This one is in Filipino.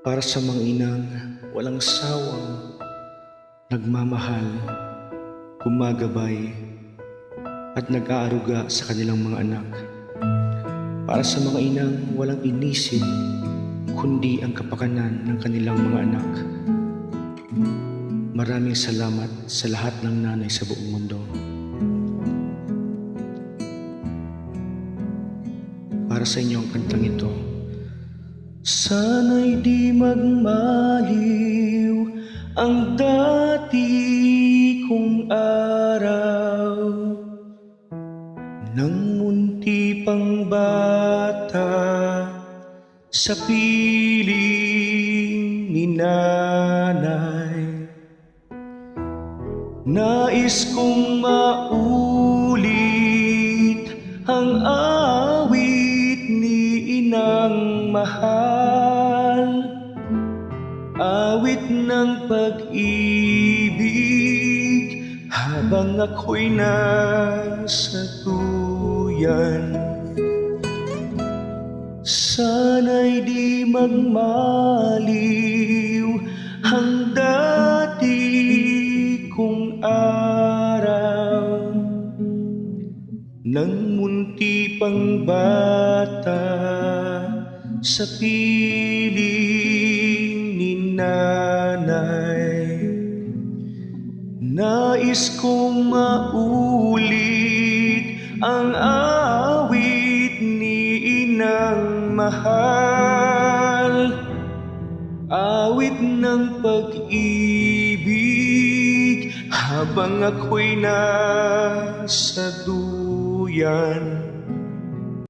Para sa mga inang walang sawang nagmamahal, gumagabay at nag-aaruga sa kanilang mga anak. Para sa mga inang walang inisip kundi ang kapakanan ng kanilang mga anak. Maraming salamat sa lahat ng nanay sa buong mundo. Para sa inyo ang kantang ito. Sana'y di magmaliw ang dati kong araw, nang munti pang bata sa piling ni nanay. Nais kong maulit ang awit ni inang mahal, awit ng pag-ibig habang ako'y nasa tuyan. Sana'y di magmaliw ang dati kong araw, nang munti pang bata sa piling ni nanay. Nais kong maulit ang awit ni inang mahal, awit ng pag-ibig habang ako'y nasa duyan.